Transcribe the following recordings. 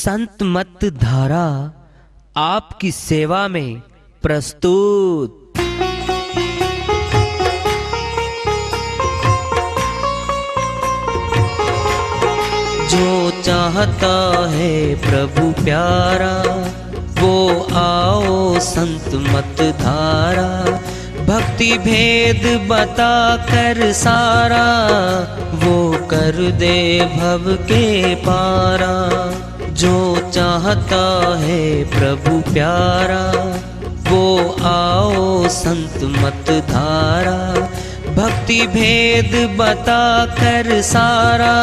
संत मत धारा आपकी सेवा में प्रस्तुत। जो चाहता है प्रभु प्यारा वो आओ संत मत धारा, भक्ति भेद बता कर सारा वो कर दे भव के पारा। जो चाहता है प्रभु प्यारा वो आओ संत मत धारा, भक्ति भेद बता कर सारा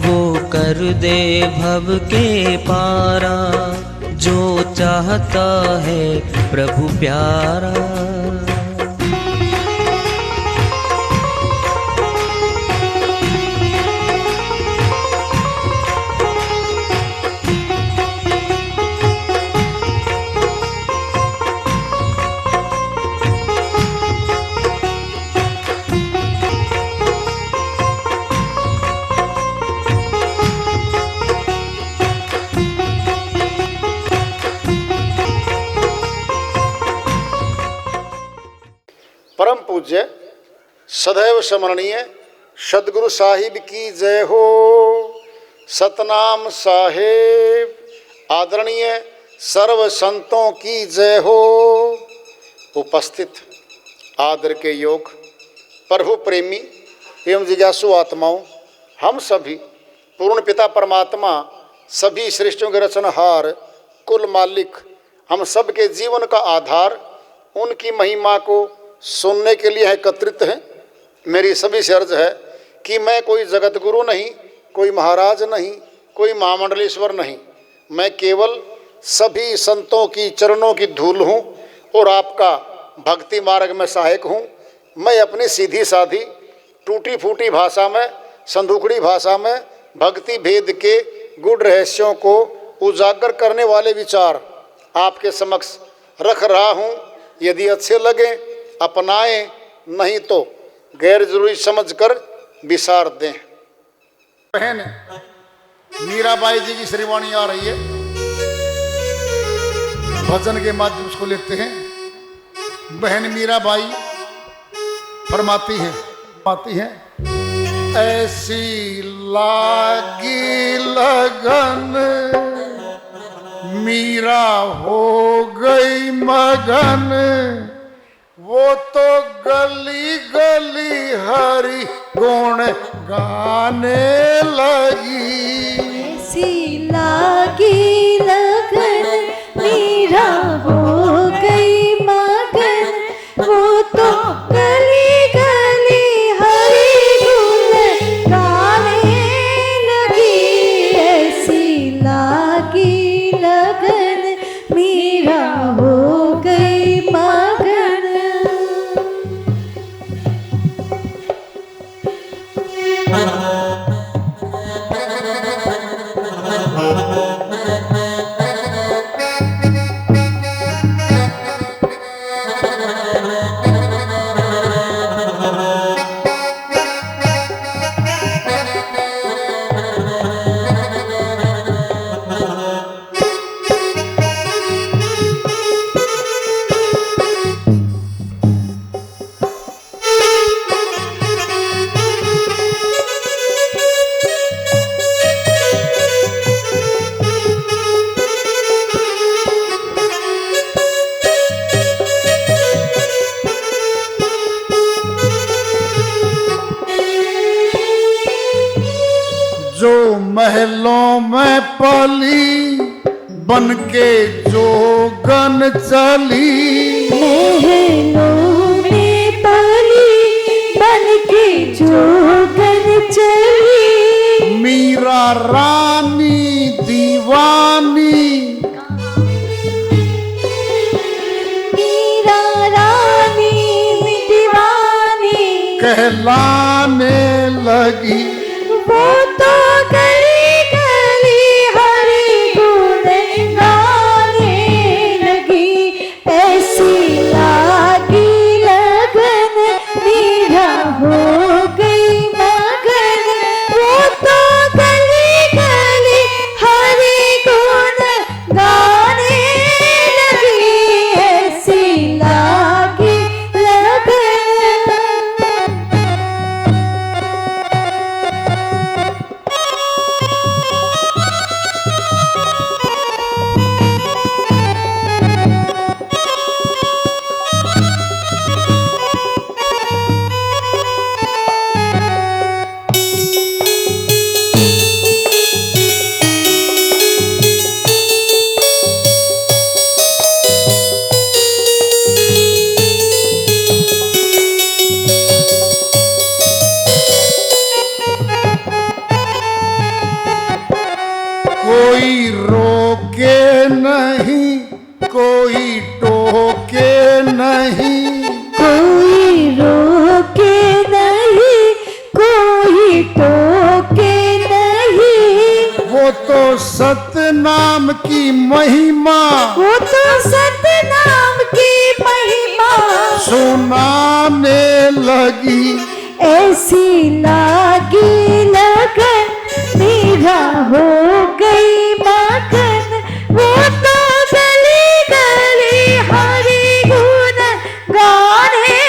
वो कर दे भव के पारा। जो चाहता है प्रभु प्यारा। परम पूज्य सदैव स्मरणीय सदगुरु साहिब की जय हो। सतनाम साहेब आदरणीय सर्व संतों की जय हो। उपस्थित आदर के योग प्रभु प्रेमी एवं जिज्ञासु आत्माओं, हम सभी पूर्ण पिता परमात्मा सभी सृष्टियों के रचनहार कुल मालिक हम सब के जीवन का आधार उनकी महिमा को सुनने के लिए एकत्रित हैं। मेरी सभी से अर्ज है कि मैं कोई जगत गुरु नहीं, कोई महाराज नहीं, कोई महामंडलेश्वर नहीं, मैं केवल सभी संतों की चरणों की धूल हूँ और आपका भक्ति मार्ग में सहायक हूँ। मैं अपनी सीधी साधी टूटी फूटी भाषा में, संदूकड़ी भाषा में भक्ति भेद के गुड़ रहस्यों को उजागर करने वाले विचार आपके समक्ष रख रहा हूँ। यदि अच्छे लगे अपनाएं, नहीं तो गैर जरूरी समझकर विसार दें। बहन मीराबाई जी की श्रीवाणी आ रही है, भजन के माध्यम से लेते हैं। बहन मीराबाई फरमाती हैं, ऐसी लागी लगन मीरा हो गई मगन, वो तो गली गली हरि गुण गाने लगी। ऐसी लागी लगन मीरा हो गई मगन, वो तो गली गली हरि गुण गाने लगी। ऐसी लागी लगन मीरा हो गई मगन। जो महलों में पली बन के जोगन चली, महलों में पली बन के जोगन चली, मीरा रानी दीवानी, मीरा रानी दीवानी कहलाने लगी। वो तो गली गली हरि गुण गाने लगी। ऐसी लागी लगन मीरा हो गई मगन, वो तो गली गली हरि गुण कोई रोके नहीं, कोई टोके नहीं, कोई रोके नहीं, कोई टोके नहीं। वो तो सतनाम की महिमा, वो तो सतनाम की महिमा सुनाने लगी। ऐसी लागी लगन मेरा हो गई मगन। वो तो गली गली हरि गुण गाने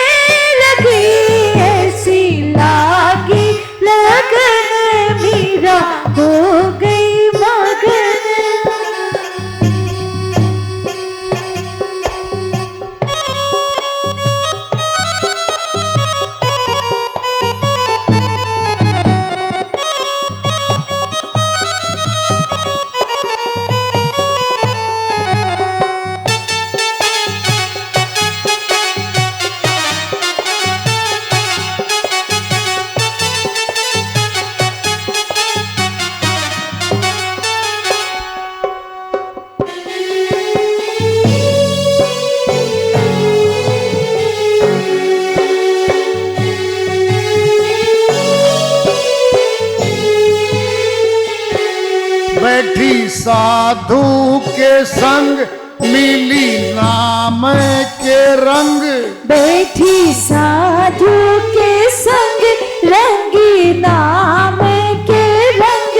लगी। ऐसी लागी लगन मेरा हो गई मगन। बैठी साधु के संग मिली नाम के रंग। बैठी साधु के संग रंगी नाम के रंग।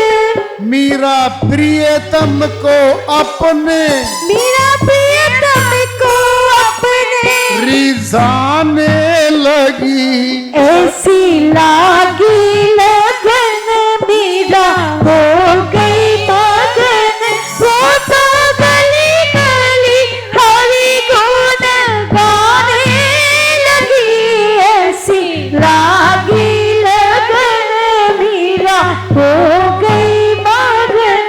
मीरा प्रियतम को अपने, मेरा प्रियतम को अपने रिझाने लगी। ऐसी लागी लगन मेरा हो गई मगन। वो तो गली गली हरि गुण गाने लगी। ऐसी लागी लगन मेरा हो गई मगन।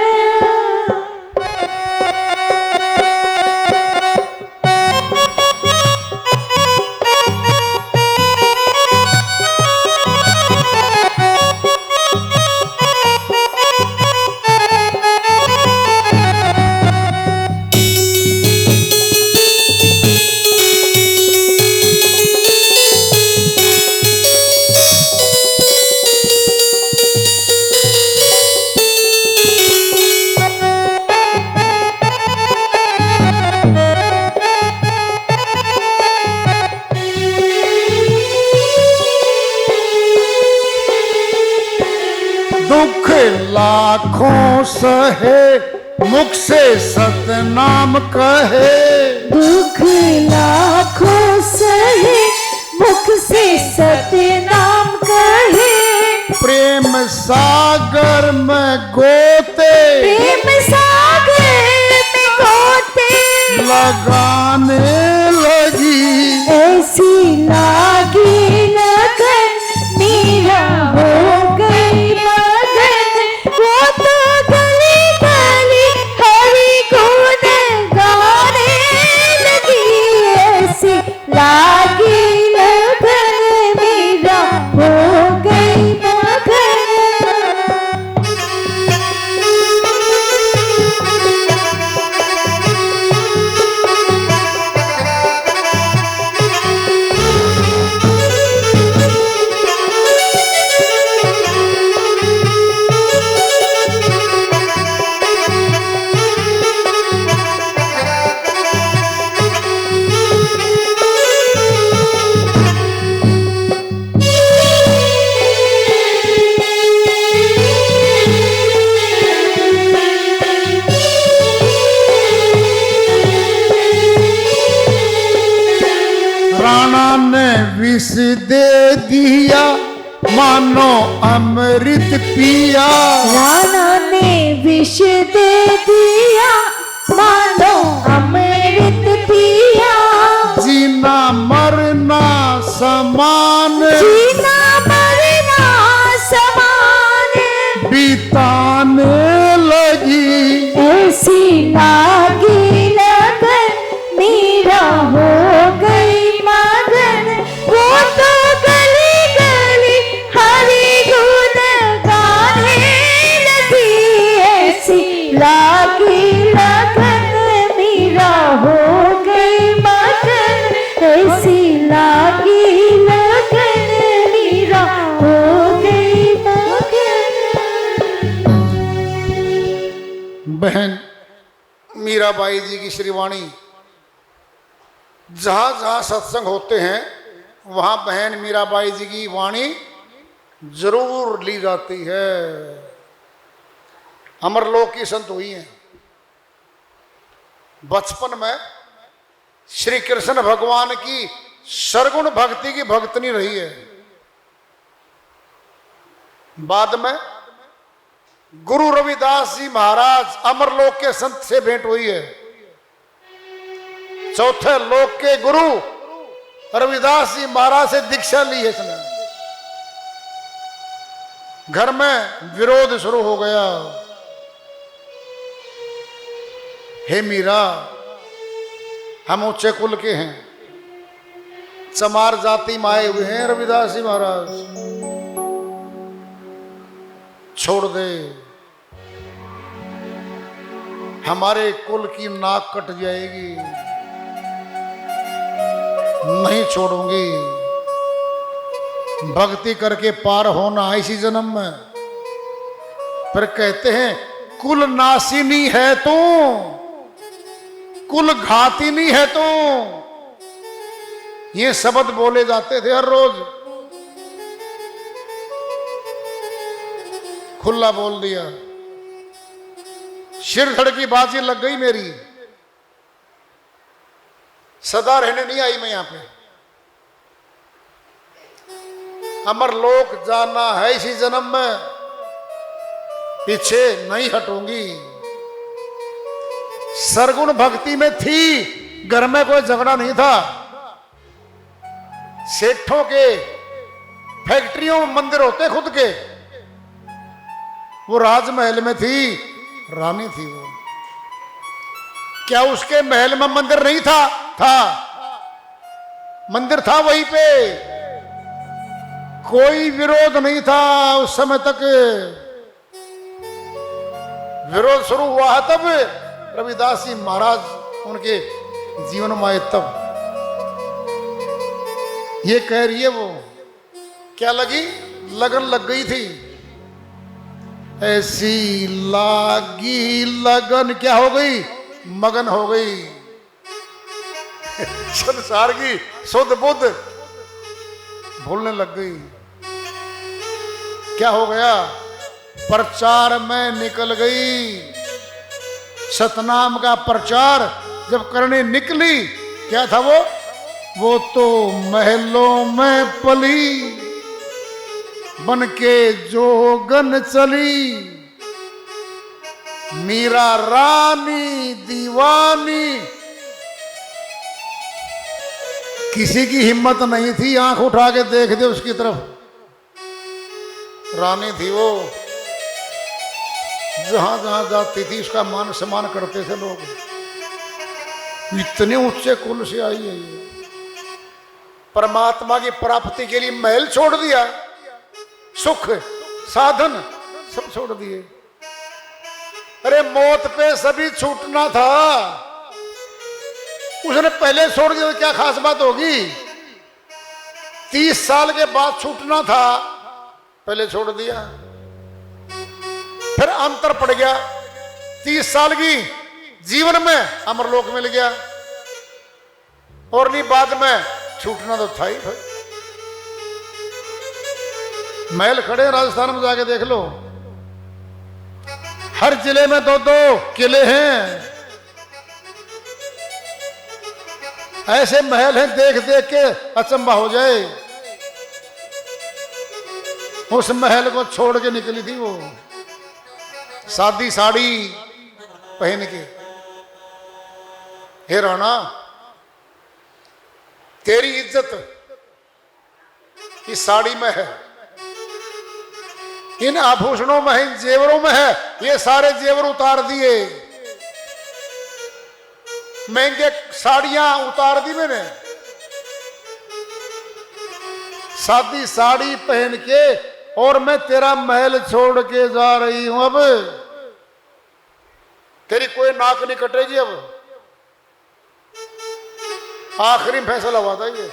दुख लाखों सहे, मुख से सतनाम कहे। दुख लाखों सहे, मुख से सतनाम कहे। प्रेम सागर में गोते, प्रेम सागर में गोते लगाने लगी। ऐसी लागी लगन मेरा हो गई मगन। वो तो गली गली हरि गुण गाने लगी। ऐसी लागी लगन मेरा हो गई मगन। राणा ने विष दे दिया, मानो अमृत पिया। राणा ने विष दे दिया, मानो अमृत पिया। जीना मरना समान, जीना मरना समान बिताने लगी। ऐसी लागी लगन मेरा हो गई मगन। वो तो गली गली हरि गुण गाने लगी। ऐसी लागी बहन मीराबाई जी की श्रीवाणी जहाँ जहाँ सत्संग होते हैं वहाँ बहन मीराबाई जी की वाणी जरूर ली जाती है। अमरलोक की संत हुई हैं। बचपन में श्री कृष्ण भगवान की सरगुण भक्ति की भक्तनी रही है। बाद में गुरु रविदास जी महाराज अमरलोक के संत से भेंट हुई है। चौथे लोक के गुरु रविदास जी महाराज से दीक्षा ली है इसने। घर में विरोध शुरू हो गया। हे मीरा, हम ऊंचे कुल के हैं, चमार जाति में आए हुए हैं रविदास जी महाराज, छोड़ दे, हमारे कुल की नाक कट जाएगी, नहीं छोड़ूंगी। भक्ति करके पार होना इसी जन्म में। फिर कहते हैं कुल नासिनी है तू, कुल घातिनी है तू, ये शब्द बोले जाते थे हर रोज। खुला बोल दिया, सिर धड़ की बाजी लग गई मेरी। सदा रहने नहीं आई मैं यहां पे, अमरलोक जाना है इसी जन्म में, पीछे नहीं हटूंगी। सरगुण भक्ति में थी, घर में कोई झगड़ा नहीं था। सेठों के फैक्ट्रियों में मंदिर होते खुद के, वो राजमहल में थी, रानी थी वो। क्या उसके महल में मंदिर नहीं था? था, मंदिर था वहीं पे, कोई विरोध नहीं था उस समय तक। विरोध शुरू हुआ है तब रविदास जी महाराज उनके जीवन में आए तब। ये कह रही है वो, क्या लगी? लगन लग गई थी। ऐसी लागी लगन, क्या हो गई? मगन हो गई। संसार की शुद्ध बुद्ध भूलने लग गई। क्या हो गया? प्रचार में निकल गई। सतनाम का प्रचार जब करने निकली, क्या था वो तो महलों में पली, बन के जोगन चली। मीरा रानी दीवानी, किसी की हिम्मत नहीं थी आंख उठा के देख दे उसकी तरफ। रानी थी वो, जहां जहां जाती थी उसका मान सम्मान करते थे लोग। इतने ऊंचे कुल से आई है ये। परमात्मा की प्राप्ति के लिए महल छोड़ दिया, सुख साधन सब छोड़ दिए। अरे मौत पे सभी छूटना था, उसने पहले छोड़ दिया तो क्या खास बात होगी? 30 साल के बाद छूटना था, पहले छोड़ दिया। फिर अंतर पड़ गया, 30 साल की जीवन में अमरलोक मिल गया, और नहीं बाद में छूटना तो था ही। महल खड़े राजस्थान में जाके देख लो, हर जिले में 2-2 किले हैं। ऐसे महल हैं, देख देख के अचंभा हो जाए। उस महल को छोड़ के निकली थी वो, सादी साड़ी पहन के। हे राणा, तेरी इज्जत इस साड़ी में है, इन आभूषणों में है, इन जेवरों में है। ये सारे जेवर उतार दिए, महंगे साड़ियां उतार दी मैंने। सादी साड़ी पहन के और मैं तेरा महल छोड़ के जा रही हूं। अब तेरी कोई नाक नहीं कटेगी। अब आखिरी फैसला हुआ था ये।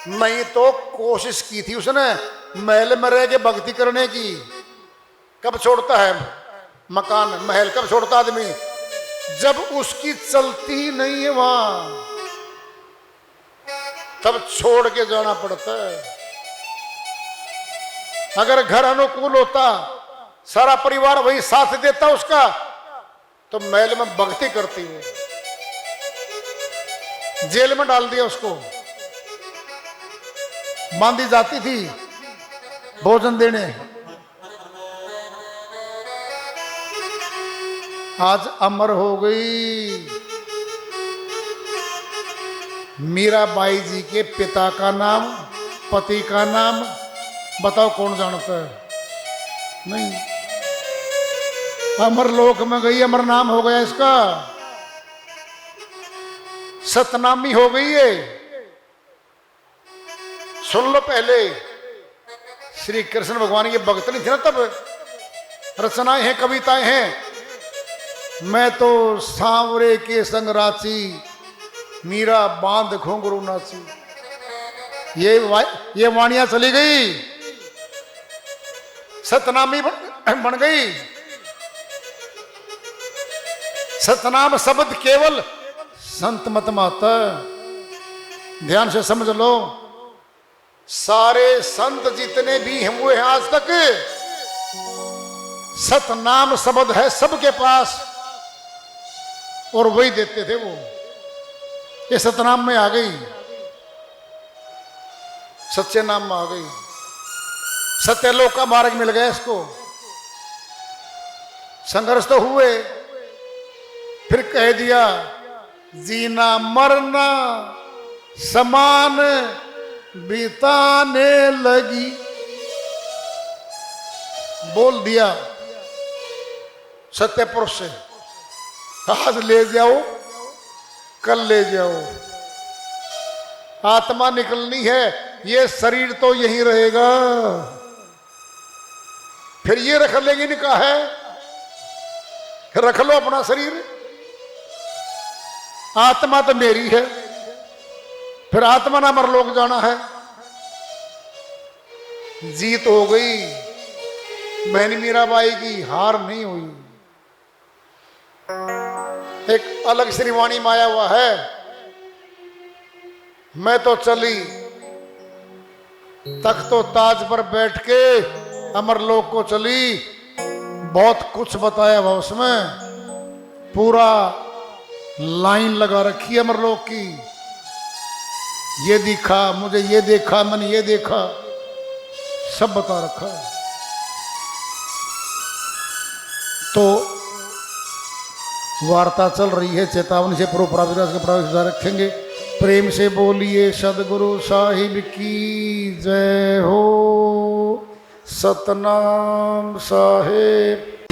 नहीं तो कोशिश की थी उसने महल में रह के भक्ति करने की। कब छोड़ता है? मकान महल कब छोड़ता आदमी? जब उसकी चलती ही नहीं है वहां, तब छोड़ के जाना पड़ता है। अगर घर अनुकूल होता, सारा परिवार वही साथ देता उसका, तो महल में भक्ति करती है। जेल में डाल दिया उसको, बांधी जाती थी भोजन देने। आज अमर हो गई। मीराबाई जी के पिता का नाम, पति का नाम बताओ कौन जानता है? नहीं। अमरलोक में गई, अमर नाम हो गया इसका, सतनामी हो गई है। सुन लो, पहले श्री कृष्ण भगवान के भक्त नहीं थे ना, तब रचनाएं हैं, कविताएं हैं। मैं तो सांवरे के संग राची, मीरा बांध घुंघरू नाची। ये वाणियां चली गई, सतनामी बन गई। सतनाम शब्द केवल संत मत माता। ध्यान से समझ लो, सारे संत जितने भी हुए हैं आज तक, सतनाम शब्द है सबके पास, और वही देते थे वो। ये सतनाम में आ गई, सच्चे नाम में आ गई, सत्यलोक का मार्ग मिल गया इसको। संघर्ष तो हुए, फिर कह दिया जीना मरना समान बिताने लगी। बोल दिया सत्य पुरुष से, आज ले जाओ कल ले जाओ। आत्मा निकलनी है, ये शरीर तो यहीं रहेगा। फिर ये रख लेगी निकाह है, रख लो अपना शरीर, आत्मा तो मेरी है। फिर आत्मा ना मरलोक जाना है। जीत हो गई, बहन मीराबाई की हार नहीं हुई। एक अलग श्रीवाणी माया हुआ है, मैं तो चली तख्तो ताज पर बैठ के अमरलोक को चली। बहुत कुछ बताया हुआ उसमें, पूरा लाइन लगा रखी है अमरलोक की। ये दिखा मुझे, ये देखा मैंने, ये देखा, सब बता रखा। तो वार्ता चल रही है, चेतावनी से प्रोपराविराज के प्रवेश रखेंगे। प्रेम से बोलिए सदगुरु साहिब की जय हो। सतनाम साहिब।